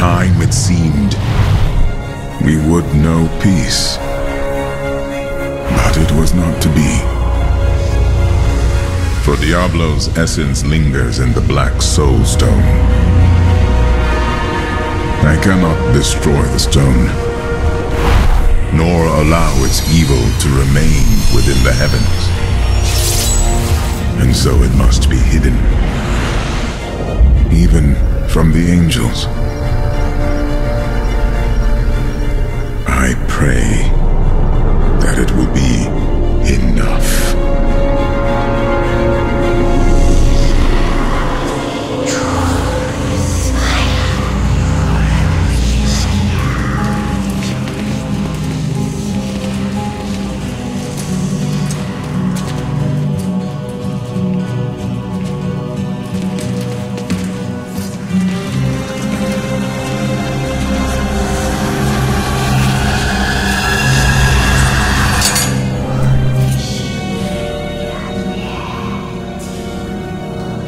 time it seemed we would know peace. But it was not to be. For Diablo's essence lingers in the Black Soul Stone. I cannot destroy the stone, nor allow its evil to remain within the heavens. And so it must be hidden, even from the angels. I pray that it will be enough.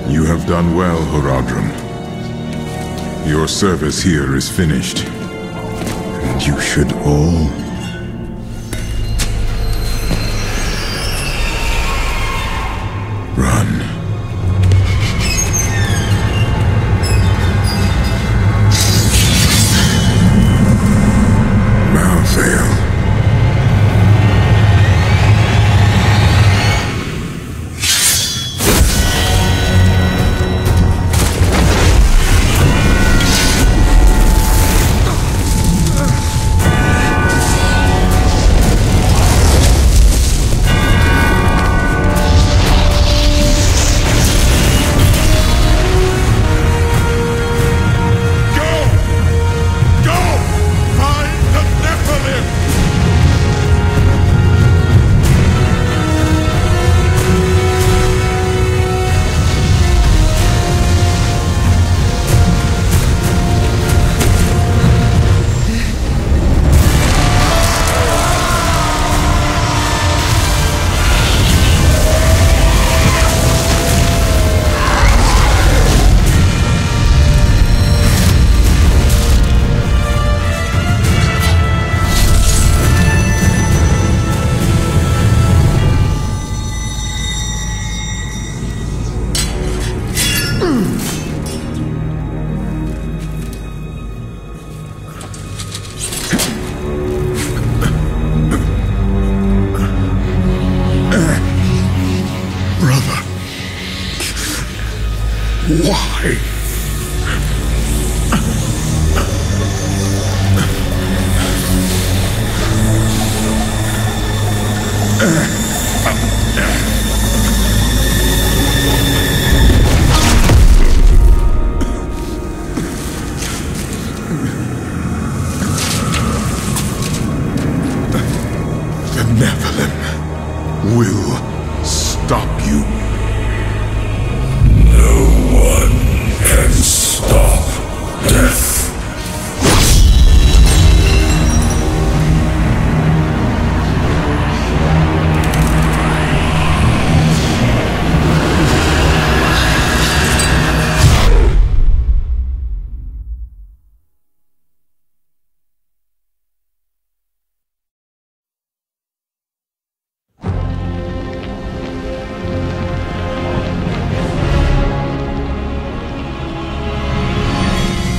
You have done well, Horadrim. Your service here is finished, and you should all run. Malfail. Why? The Nephilim will stop you. Can stop death.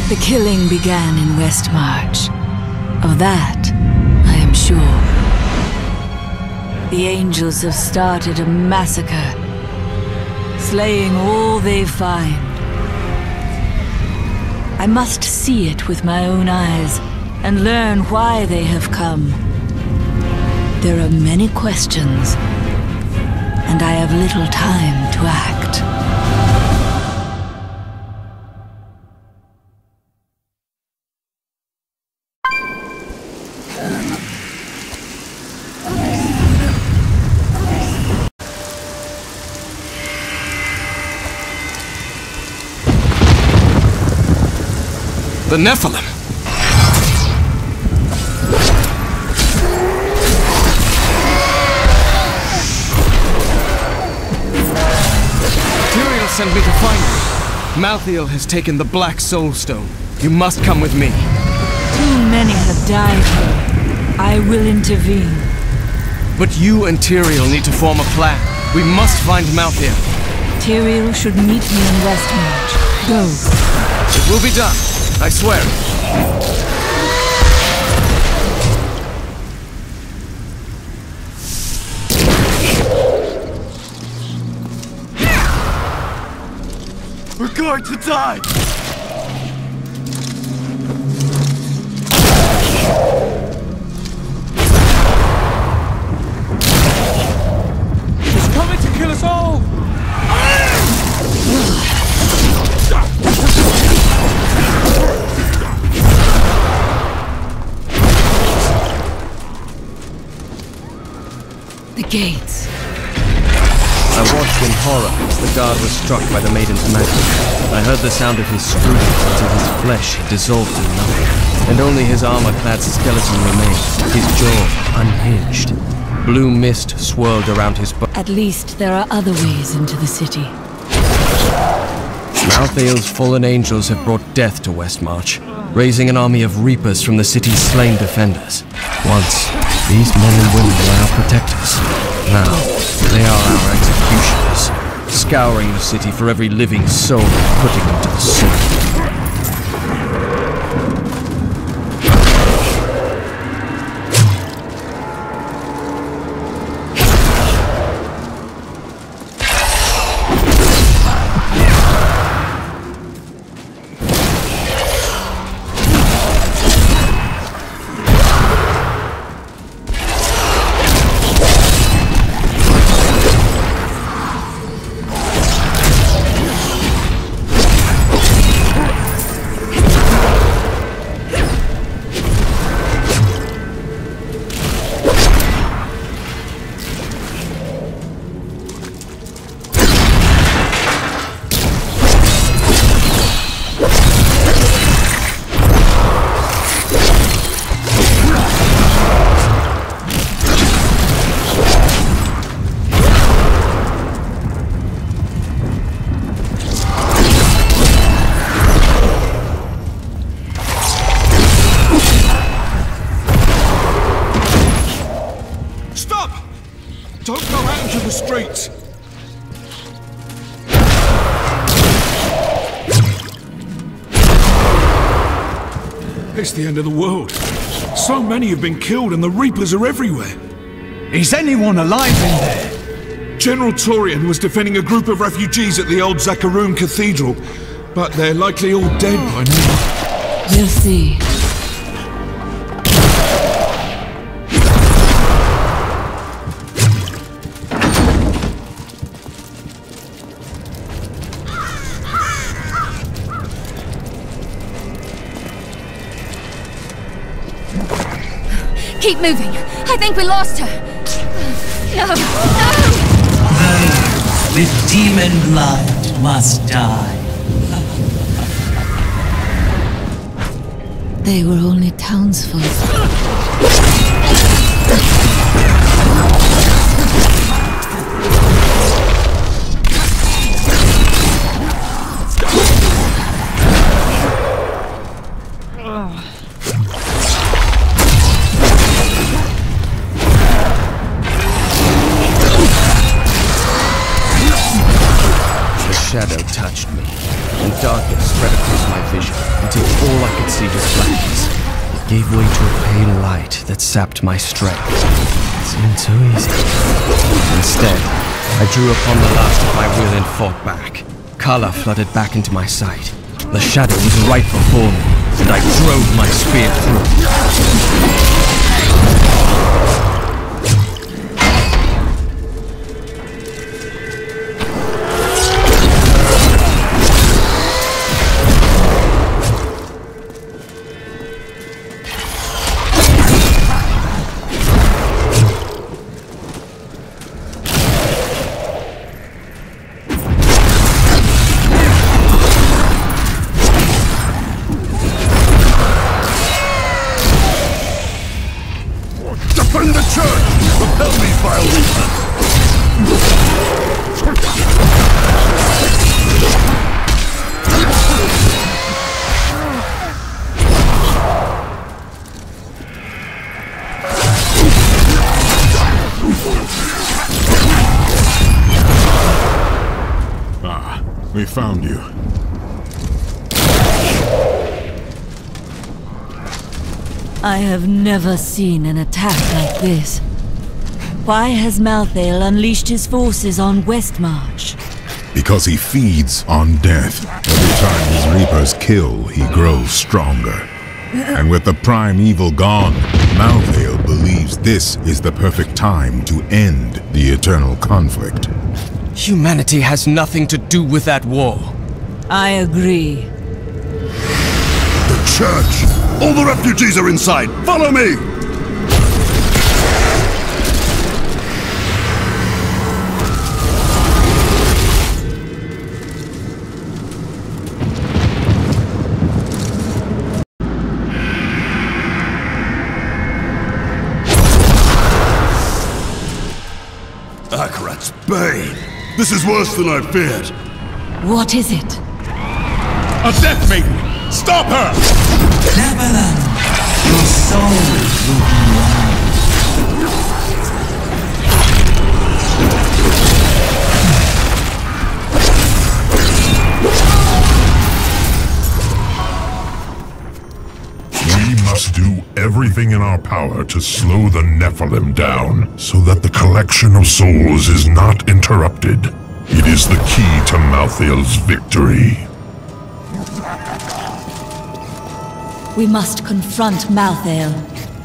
The killing began in Westmarch. Of that, I am sure. The angels have started a massacre, slaying all they find. I must see it with my own eyes and learn why they have come. There are many questions, and I have little time to act. The Nephilim! Tyrael sent me to find you. Malthael has taken the Black Soul Stone. You must come with me. Too many have died here. I will intervene. But you and Tyrael need to form a plan. We must find Malthael. Tyrael should meet me in Westmarch. Go. It will be done. I swear it. We're going to die! He's coming to kill us all! The gates. I watched in horror as the guard was struck by the maiden's magic. I heard the sound of his screaming until his flesh had dissolved to nothing, and only his armor-clad skeleton remained, his jaw unhinged. Blue mist swirled around his body. At least there are other ways into the city. Malthael's fallen angels have brought death to Westmarch, raising an army of reapers from the city's slain defenders. Once, these men and women were our protectors. Now, they are our executioners, scouring the city for every living soul and putting them to the sword. Don't go out into the streets! It's the end of the world. So many have been killed and the Reapers are everywhere. Is anyone alive in there? General Torian was defending a group of refugees at the old Zakharoon Cathedral, but they're likely all dead by now. We'll see. Keep moving. I think we lost her. No, no! Those with demon blood must die. They were only townsfolk. Shadow touched me, and darkness spread across my vision until all I could see was blackness. It gave way to a pale light that sapped my strength. It seemed so easy. Instead, I drew upon the last of my will and fought back. Color flooded back into my sight. The shadow was right before me, and I drove my spear through. Defend the found you. I have never seen an attack like this. Why has Malthael unleashed his forces on Westmarch? Because he feeds on death. Every time his reapers kill, he grows stronger. And with the primeval gone, Malthael believes this is the perfect time to end the eternal conflict. Humanity has nothing to do with that war. I agree. The church! All the refugees are inside! Follow me! Akarat's bane! This is worse than I feared! What is it? A Death Maiden! Stop her! Lebanon, your soul will be mine. We must do everything in our power to slow the Nephilim down, so that the collection of souls is not interrupted. It is the key to Malthael's victory. We must confront Malthael.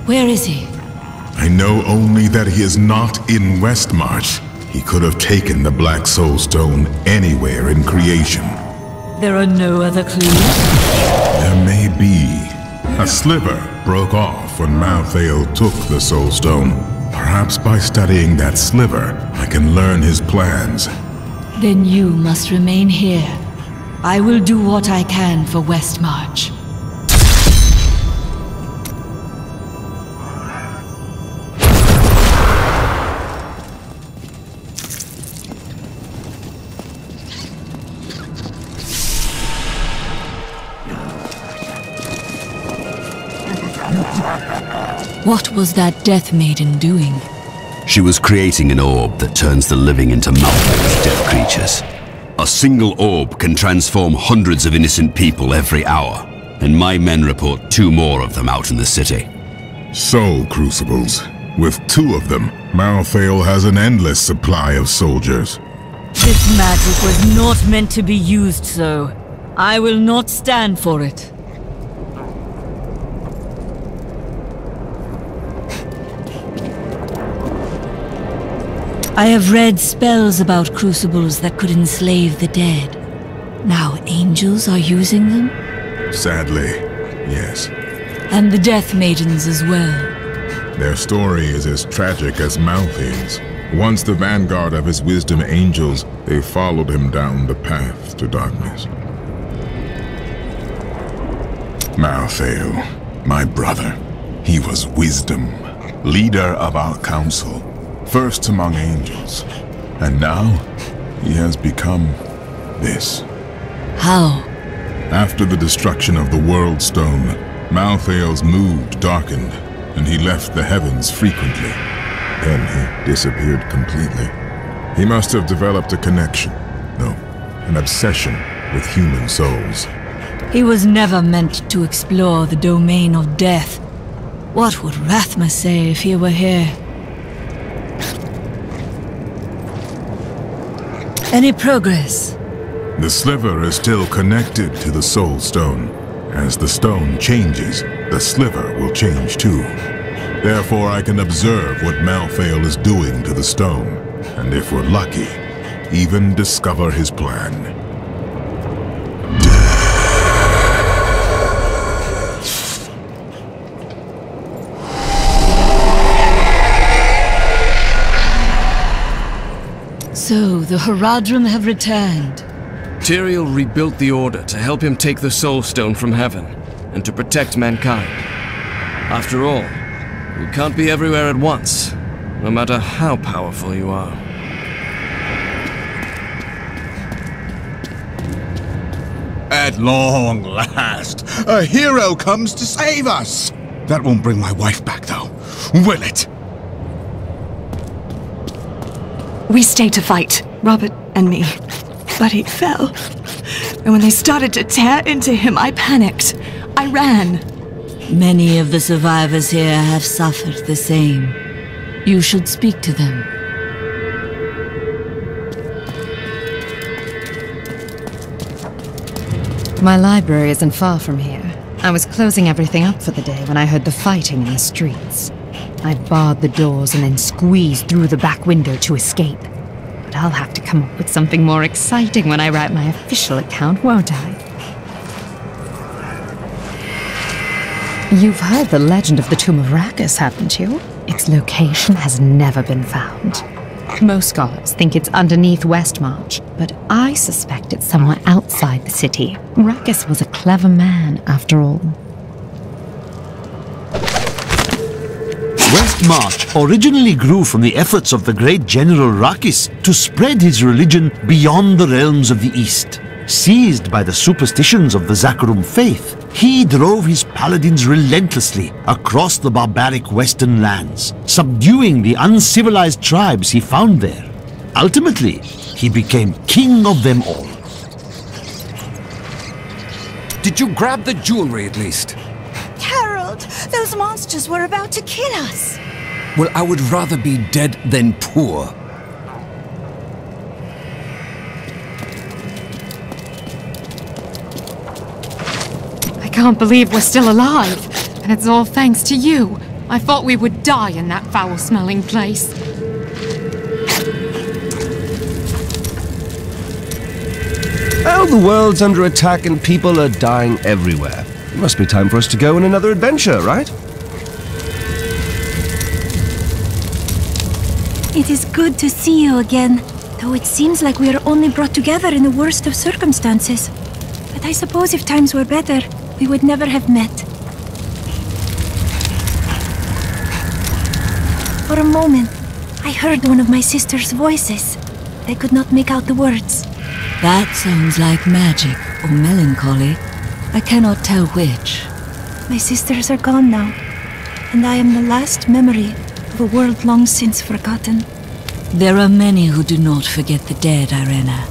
Where is he? I know only that he is not in Westmarch. He could have taken the Black Soul Stone anywhere in creation. There are no other clues? There may be. A sliver broke off when Malthael took the Soul Stone. Perhaps by studying that sliver, I can learn his plans. Then you must remain here. I will do what I can for Westmarch. What was that Death Maiden doing? She was creating an orb that turns the living into Malthael's dead creatures. A single orb can transform hundreds of innocent people every hour, and my men report 2 more of them out in the city. Soul Crucibles. With 2 of them, Malthael has an endless supply of soldiers. This magic was not meant to be used so. I will not stand for it. I have read spells about crucibles that could enslave the dead. Now angels are using them? Sadly, yes. And the Death Maidens as well. Their story is as tragic as Malthael's. Once the vanguard of his wisdom angels, they followed him down the path to darkness. Malthael, my brother, he was wisdom, leader of our council. First among angels, and now he has become this. How? After the destruction of the World Stone, Malthael's mood darkened, and he left the heavens frequently. Then he disappeared completely. He must have developed a connection, no, an obsession with human souls. He was never meant to explore the domain of death. What would Rathma say if he were here? Any progress? The sliver is still connected to the Soul Stone. As the stone changes, the sliver will change too. Therefore, I can observe what Malthael is doing to the stone, and if we're lucky, even discover his plan. So, the Horadrim have returned. Tyrael rebuilt the Order to help him take the Soul Stone from heaven, and to protect mankind. After all, you can't be everywhere at once, no matter how powerful you are. At long last, a hero comes to save us! That won't bring my wife back, though, will it? We stayed to fight, Robert and me, but he fell. And when they started to tear into him, I panicked. I ran. Many of the survivors here have suffered the same. You should speak to them. My library isn't far from here. I was closing everything up for the day when I heard the fighting in the streets. I barred the doors and then squeezed through the back window to escape. But I'll have to come up with something more exciting when I write my official account, won't I? You've heard the legend of the Tomb of Rakkus, haven't you? Its location has never been found. Most scholars think it's underneath Westmarch, but I suspect it's somewhere outside the city. Rakkus was a clever man, after all. Westmarch originally grew from the efforts of the great General Rakkus to spread his religion beyond the realms of the East. Seized by the superstitions of the Zakarum faith, he drove his paladins relentlessly across the barbaric western lands, subduing the uncivilized tribes he found there. Ultimately, he became king of them all. Did you grab the jewelry at least? Harold, those monsters were about to kill us. Well, I would rather be dead than poor. I can't believe we're still alive, and it's all thanks to you. I thought we would die in that foul-smelling place. Oh, the world's under attack and people are dying everywhere. It must be time for us to go on another adventure, right? It is good to see you again, though it seems like we are only brought together in the worst of circumstances. But I suppose if times were better, we would never have met. For a moment, I heard one of my sister's voices. I could not make out the words. That sounds like magic or melancholy. I cannot tell which. My sisters are gone now, and I am the last memory of a world long since forgotten. There are many who do not forget the dead, Irena.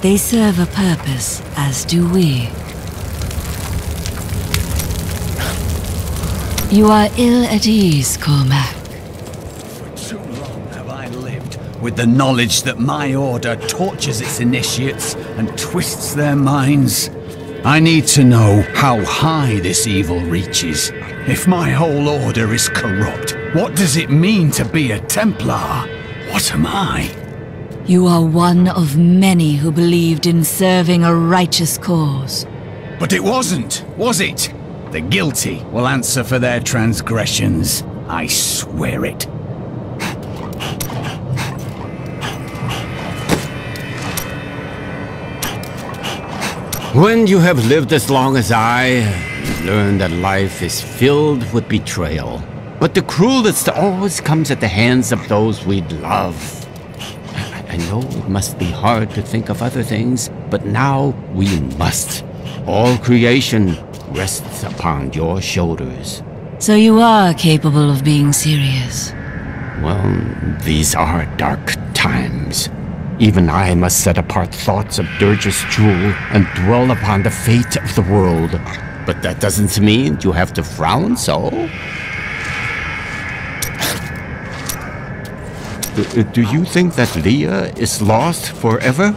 They serve a purpose, as do we. You are ill at ease, Cormac. For too long have I lived with the knowledge that my order tortures its initiates and twists their minds. I need to know how high this evil reaches. If my whole order is corrupt, what does it mean to be a Templar? What am I? You are one of many who believed in serving a righteous cause. But it wasn't, was it? The guilty will answer for their transgressions. I swear it. When you have lived as long as I, you learn that life is filled with betrayal. But the cruelest always comes at the hands of those we love. I know it must be hard to think of other things, but now we must. All creation rests upon your shoulders. So you are capable of being serious. Well, these are dark times. Even I must set apart thoughts of Durge's jewel and dwell upon the fate of the world. But that doesn't mean you have to frown so. Do you think that Leah is lost forever?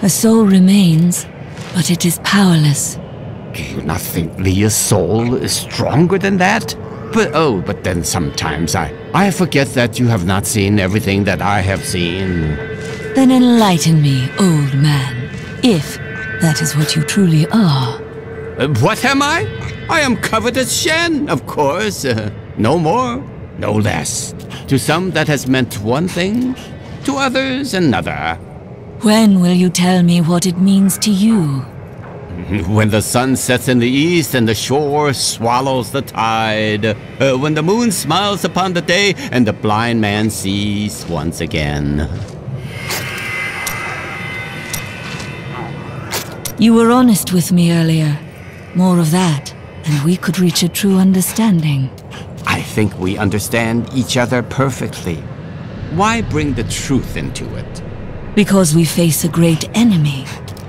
Her soul remains, but it is powerless. Do you not think Leah's soul is stronger than that? But then sometimes I forget that you have not seen everything that I have seen. Then enlighten me, old man, if that is what you truly are. What am I? I am covered as Shen, of course. No more, no less. To some that has meant one thing, to others another. When will you tell me what it means to you? When the sun sets in the east and the shore swallows the tide. When the moon smiles upon the day and the blind man sees once again. You were honest with me earlier. More of that, and we could reach a true understanding. I think we understand each other perfectly. Why bring the truth into it? Because we face a great enemy.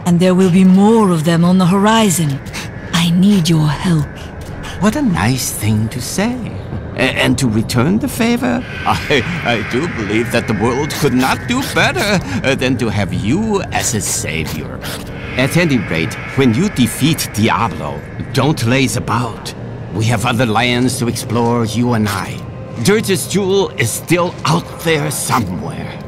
And there will be more of them on the horizon. I need your help. What a nice thing to say. And to return the favor, I do believe that the world could not do better than to have you as a savior. At any rate, when you defeat Diablo, don't laze about. We have other lands to explore, you and I. Dirge's jewel is still out there somewhere.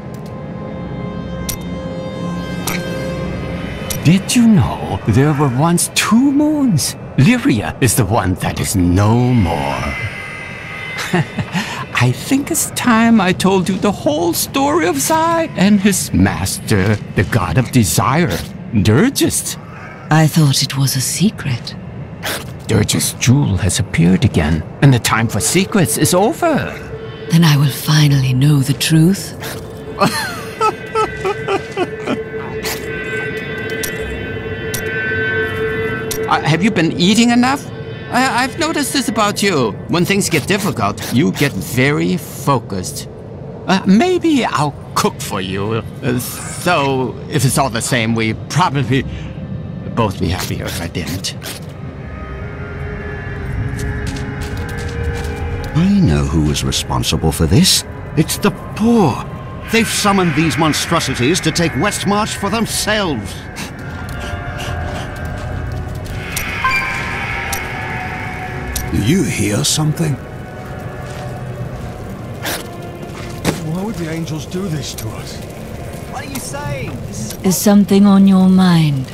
Did you know there were once 2 moons? Lyria is the one that is no more. I think it's time I told you the whole story of Zai and his master, the god of desire, Dirgist. I thought it was a secret. Dirge's jewel has appeared again, and the time for secrets is over. Then I will finally know the truth. Have you been eating enough? I've noticed this about you. When things get difficult, you get very focused. Maybe I'll cook for you. So, if it's all the same, we'd probably both be happier if I didn't. I know who is responsible for this. It's the poor. They've summoned these monstrosities to take Westmarch for themselves. Do you hear something? Why would the angels do this to us? What are you saying? Is something on your mind?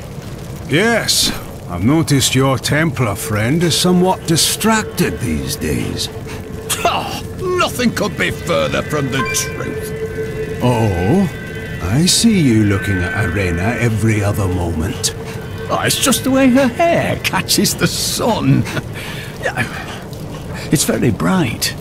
Yes. I've noticed your Templar friend is somewhat distracted these days. Oh, nothing could be further from the truth. Oh? I see you looking at Irena every other moment. Oh, it's just the way her hair catches the sun. It's very bright.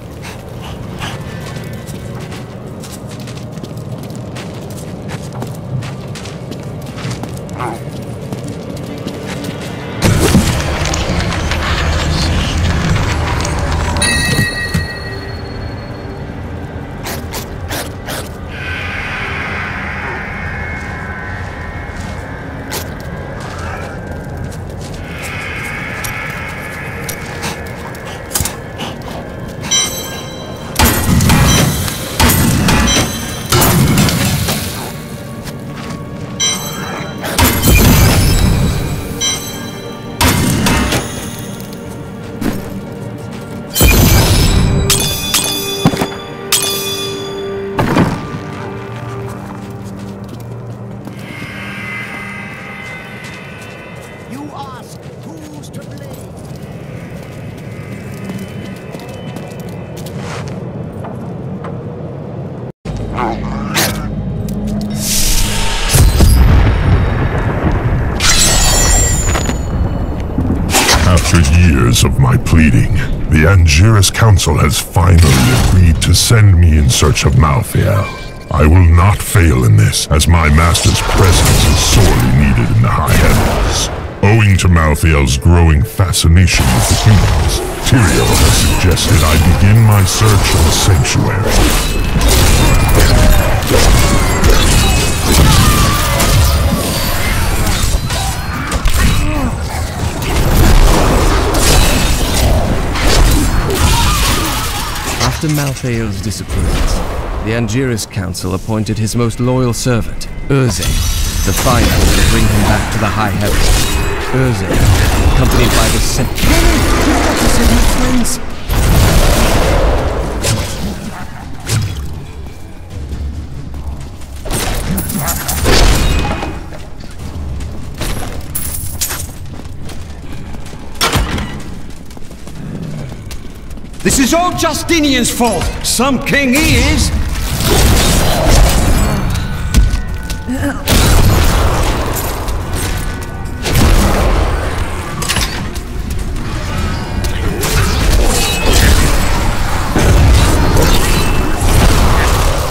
After years of my pleading, the Angiris Council has finally agreed to send me in search of Malthael. I will not fail in this, as my master's presence is sorely needed in the High Heavens. Owing to Malthael's growing fascination with the humans, Tyrael has suggested I begin my search of the sanctuary. After Malthael's disappearance, the Angiris Council appointed his most loyal servant, Urze, to find him and bring him back to the High Heavens. Urze, accompanied by the friends. This is all Justinian's fault. Some king he is.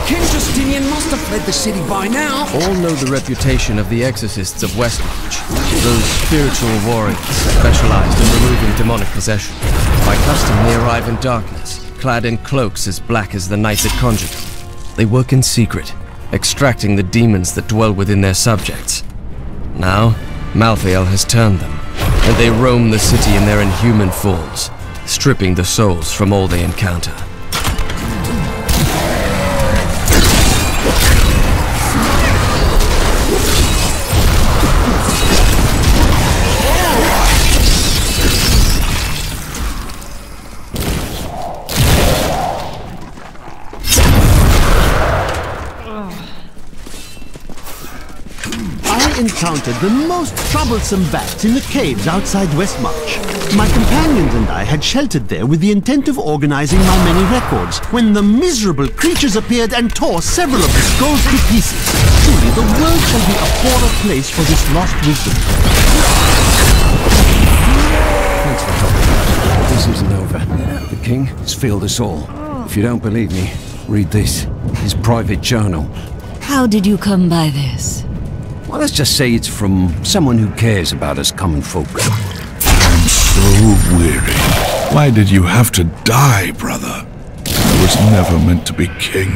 King Justinian must have fled the city by now. All know the reputation of the exorcists of Westmarch. Those spiritual warriors specialized in removing demonic possession. By custom, they arrive in darkness, clad in cloaks as black as the night that conjured them. They work in secret, extracting the demons that dwell within their subjects. Now, Malthael has turned them, and they roam the city in their inhuman forms, stripping the souls from all they encounter. I encountered the most troublesome bats in the caves outside Westmarch. My companions and I had sheltered there with the intent of organizing my many records, when the miserable creatures appeared and tore several of the skulls to pieces. Truly, the world shall be a poorer place for this lost wisdom. Thanks for helping. This isn't over. The king has failed us all. If you don't believe me, read this. His private journal. How did you come by this? Well, let's just say it's from someone who cares about us common folk. I'm so weary. Why did you have to die, brother? I was never meant to be king.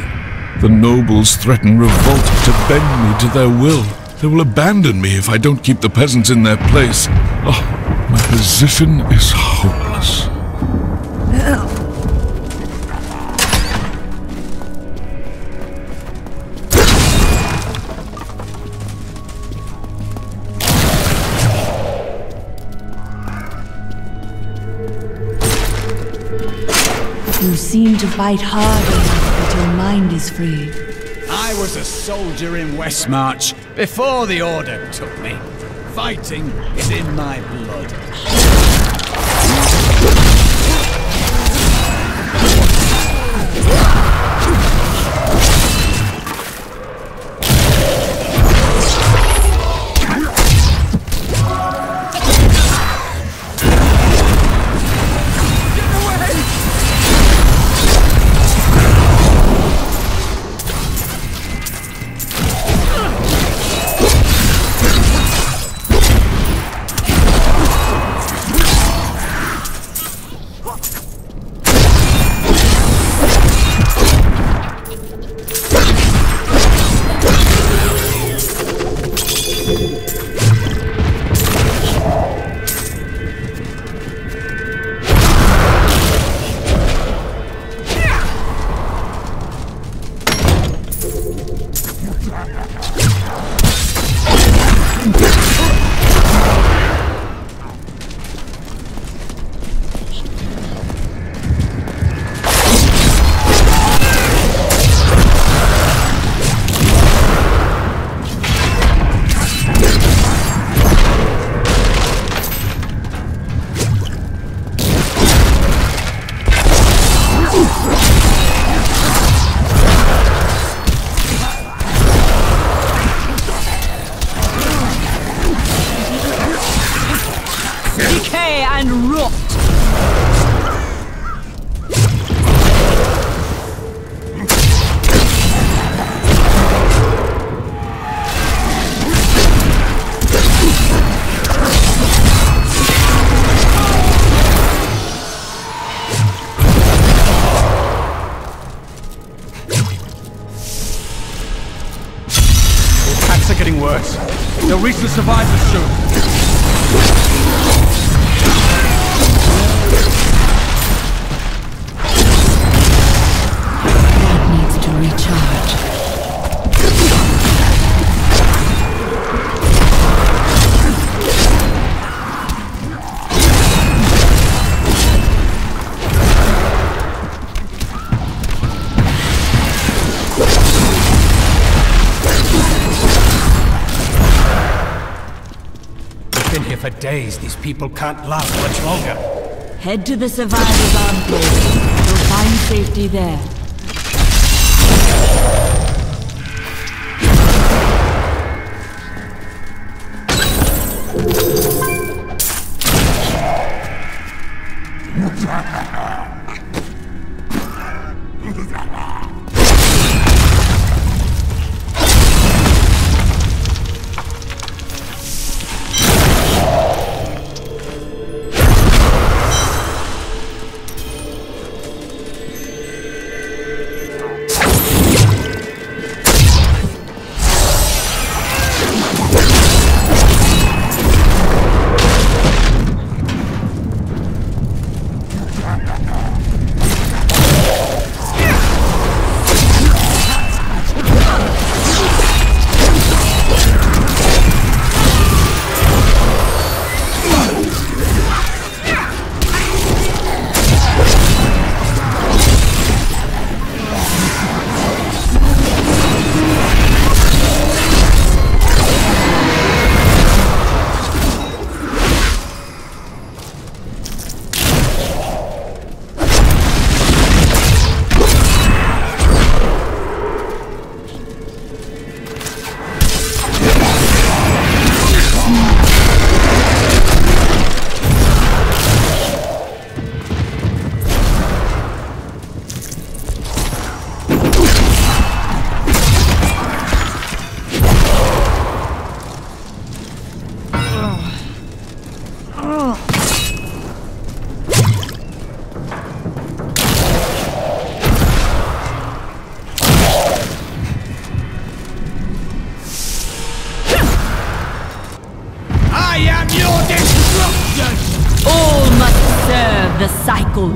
The nobles threaten revolt to bend me to their will. They will abandon me if I don't keep the peasants in their place. Oh, my position is hopeless. You seem to fight hard enough, but your mind is free. I was a soldier in Westmarch before the Order took me. Fighting is in my blood. Getting worse. They'll reach the survivors soon. That needs to recharge. For days, these people can't last much longer. Head to the survivors' enclave. You'll find safety there. the cycle.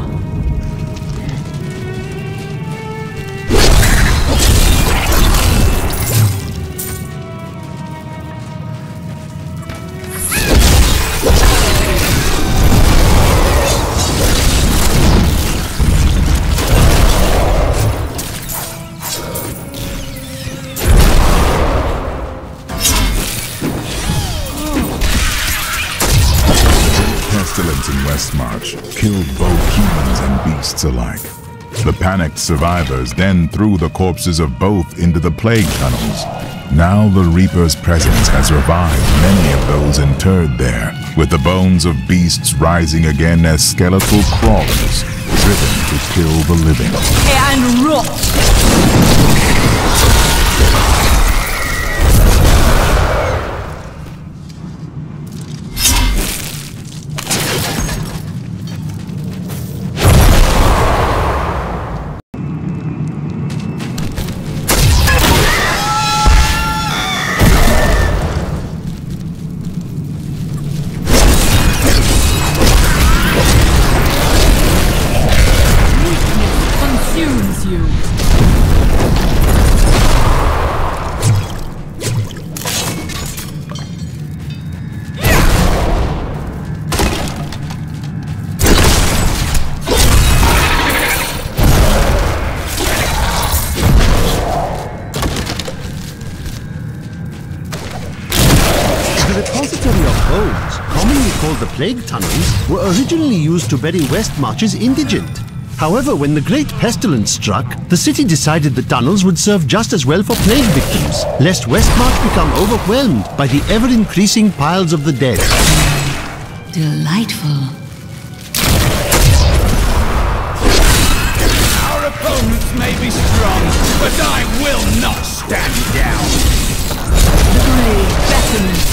Pestilence in Westmarch killed both humans and beasts alike. The panicked survivors then threw the corpses of both into the plague tunnels. Now the Reaper's presence has revived many of those interred there, with the bones of beasts rising again as skeletal crawlers, driven to kill the living. And rot! The repository of bones, commonly called the plague tunnels, were originally used to bury Westmarch's indigent. However, when the Great Pestilence struck, the city decided the tunnels would serve just as well for plague victims, lest Westmarch become overwhelmed by the ever-increasing piles of the dead. Delightful. Our opponents may be strong, but I will not stand down. The grave beckons.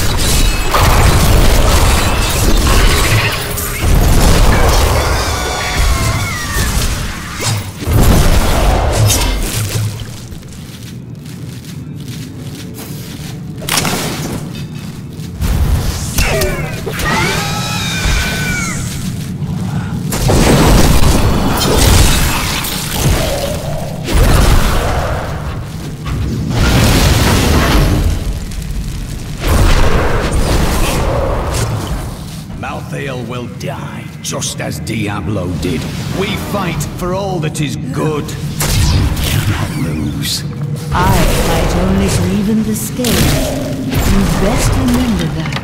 Malthael will die, just as Diablo did. We fight for all that is good. We cannot lose. I fight only to even the scale. You best remember that.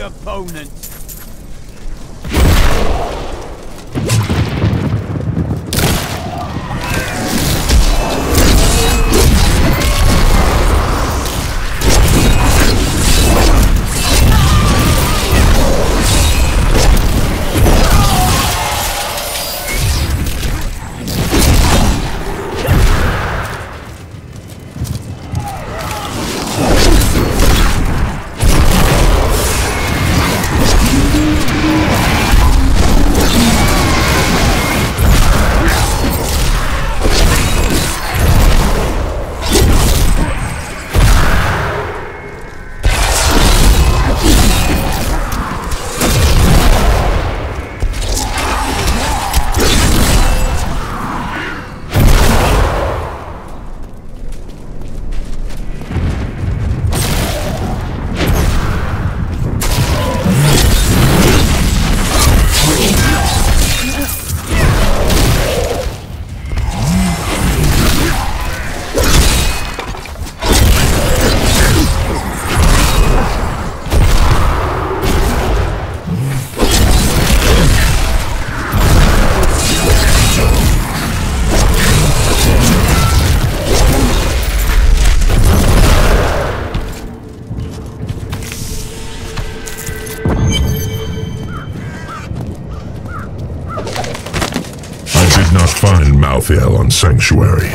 opponent! Find Malthael on Sanctuary,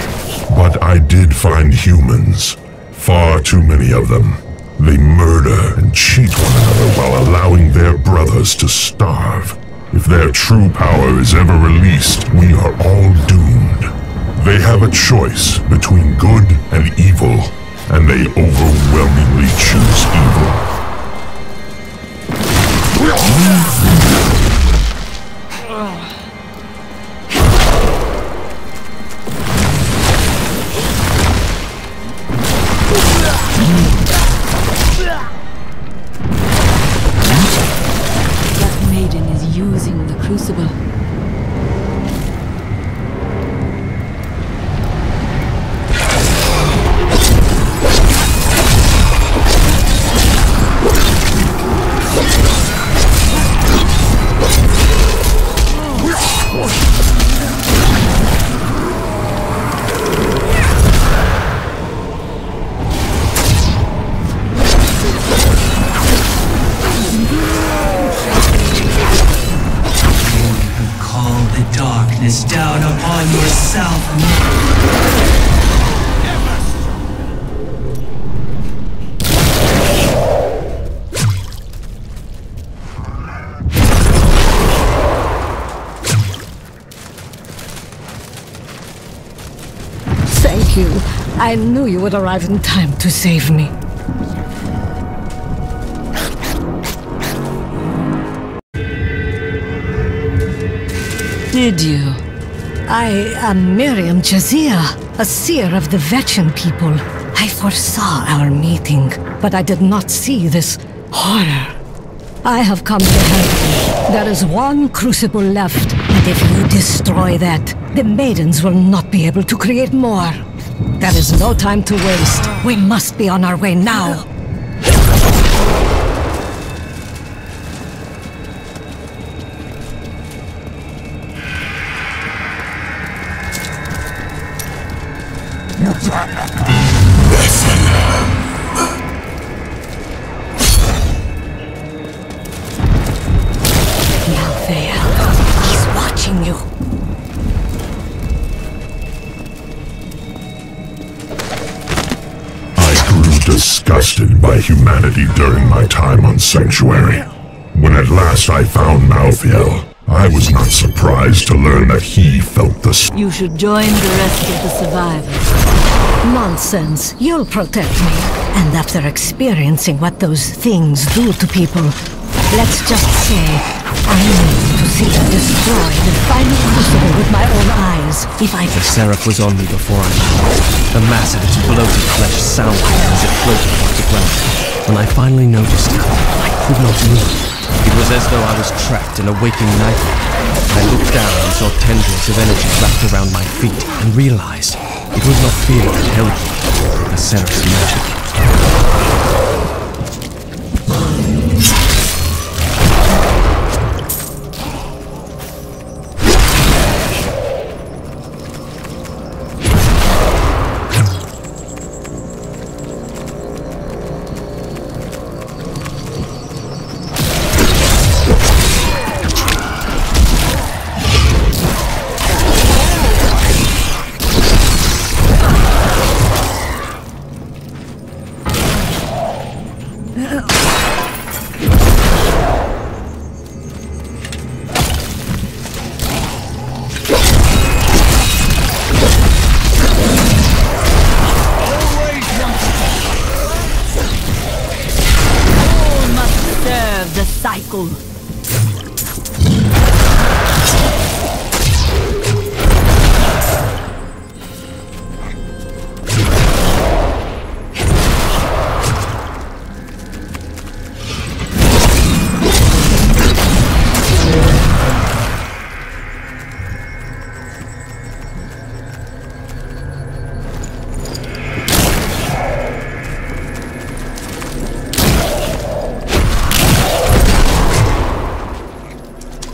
but I did find humans. Far too many of them. They murder and cheat one another while allowing their brothers to starve. If their true power is ever released, we are all doomed. They have a choice between good and evil, and they overwhelmingly choose evil. Crucible. Down upon yourself. Thank you. I knew you would arrive in time to save me. Did you? I am Miriam Jazia, a seer of the Vetchin people. I foresaw our meeting, but I did not see this horror. I have come to help you. There is one crucible left, and if you destroy that, the maidens will not be able to create more. There is no time to waste. We must be on our way now. He's watching you. I grew disgusted by humanity during my time on Sanctuary. When at last I found Malthael, I was not surprised to learn that he felt the same. You should join the rest of the survivors. Nonsense. You'll protect me. And after experiencing what those things do to people, let's just say I need to see them destroy the final crucible with my own eyes. If I... The seraph was on me before I knew. The mass of its bloated flesh sounded as it floated off the ground. When I finally noticed it, I could not move. It was as though I was trapped in a waking nightmare. I looked down and saw tendrils of energy wrapped around my feet and realized it was not fear that held me, but the seraph's magic. The cycle.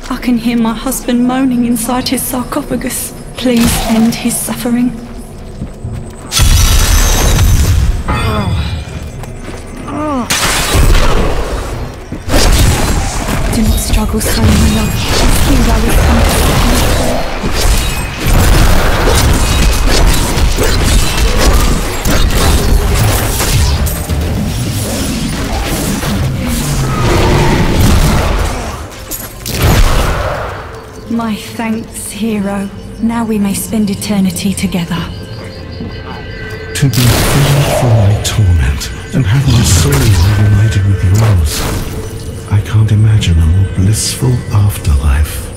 I can hear my husband moaning inside his sarcophagus. Please end his suffering. Do not struggle so, my love. Hero is come to set me free. My thanks, hero. Now we may spend eternity together. To be freed from my torment and have my soul reunited with yours. I can't imagine a more blissful afterlife.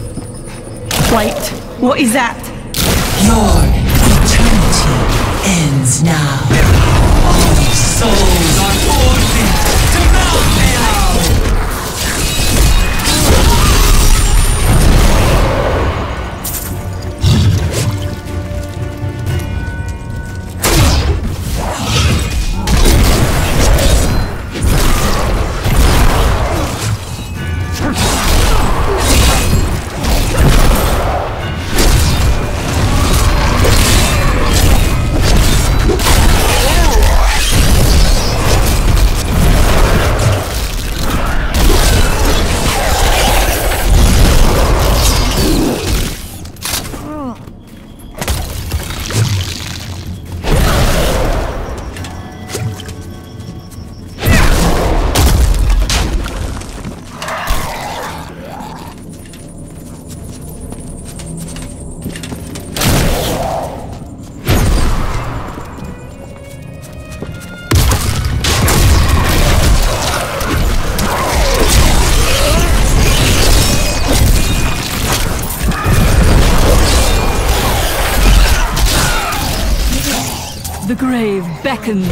Wait, what is that? Your eternity ends now. All souls are forfeit to Malphale! The grave beckons.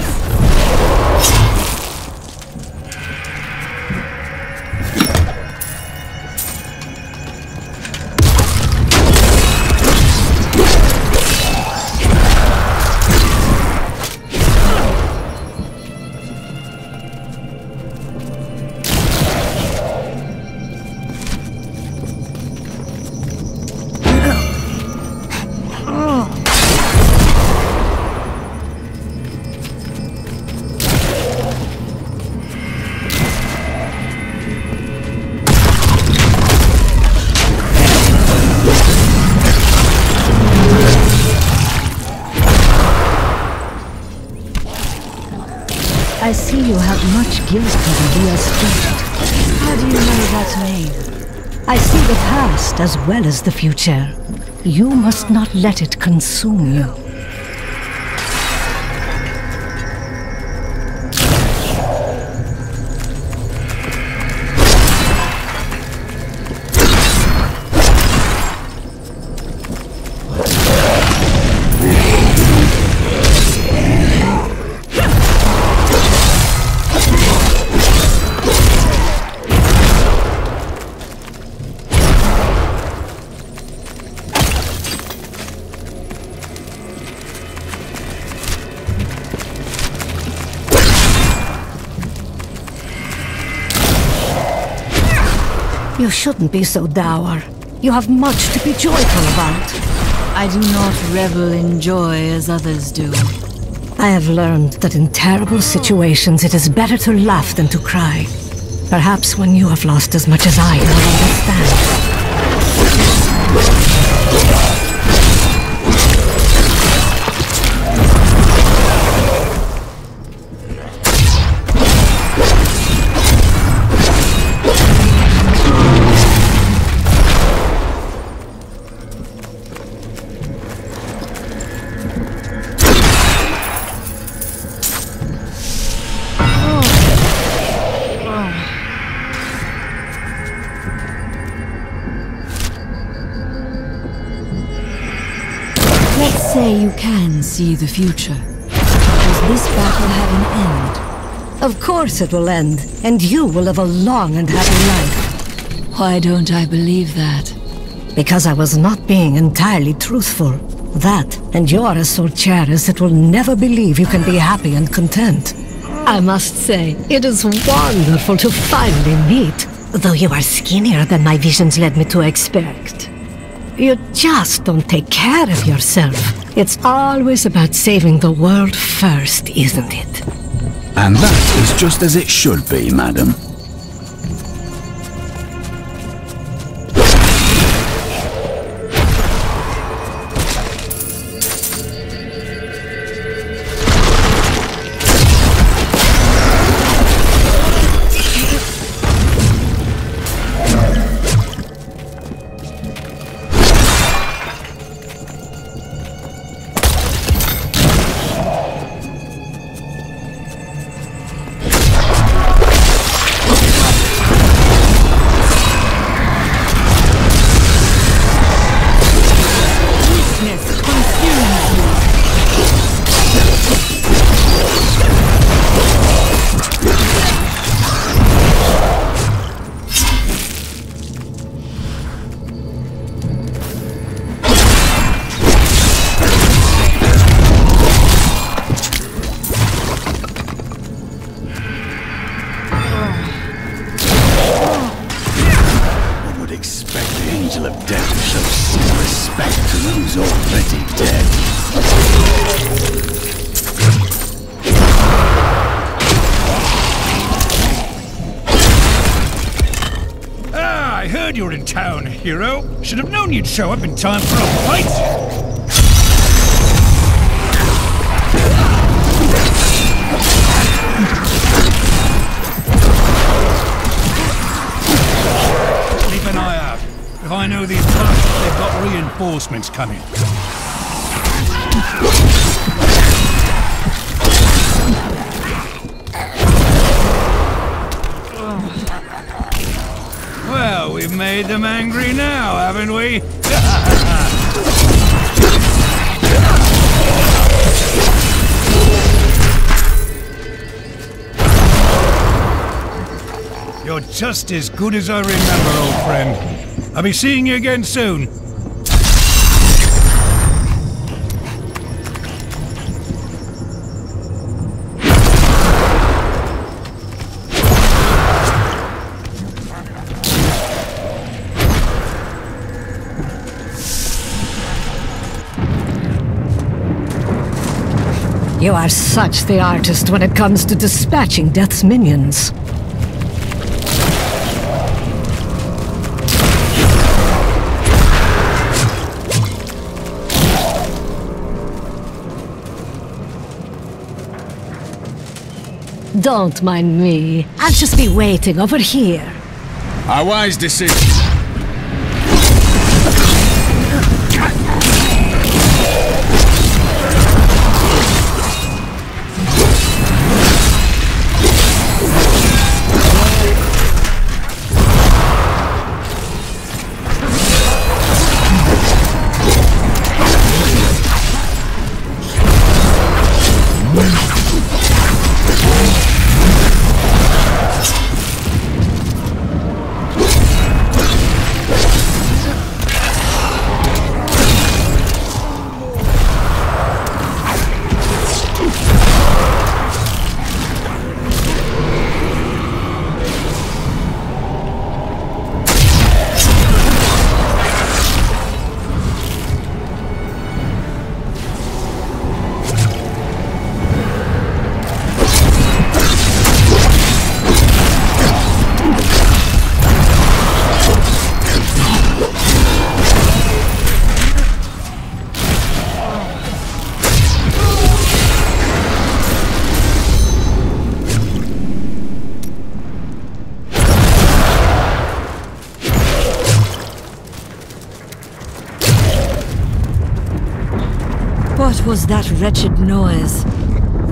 I see you have much guilt for the spirit. How do you know that name? I see the past as well as the future. You must not let it consume you. You shouldn't be so dour. You have much to be joyful about. I do not revel in joy as others do. I have learned that in terrible situations it is better to laugh than to cry. Perhaps when you have lost as much as I, you'll understand. say you can see the future. Does this battle have an end? Of course it will end, and you will live a long and happy life. Why don't I believe that? Because I was not being entirely truthful. That, and you are as so charis that will never believe you can be happy and content. I must say, it is wonderful to finally meet, though you are skinnier than my visions led me to expect. You just don't take care of yourself. It's always about saving the world first, isn't it? And that is just as it should be, madam. You're in town, hero. Should have known you'd show up in time for a fight. Keep an eye out. If I know these blocks, they've got reinforcements coming. Well, we've made them angry now, haven't we? You're just as good as I remember, old friend. I'll be seeing you again soon. You are such the artist when it comes to dispatching Death's minions. Don't mind me. I'll just be waiting over here. A wise decision. What was that wretched noise?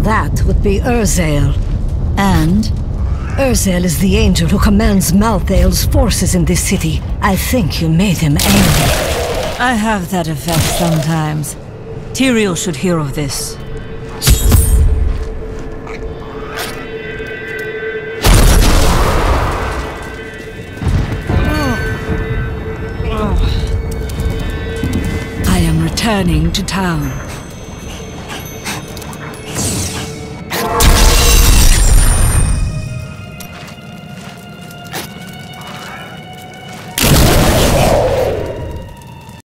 That would be Urzael. And? Urzael is the angel who commands Malthael's forces in this city. I think you made him angry. I have that effect sometimes. Tyrael should hear of this. I am returning to town.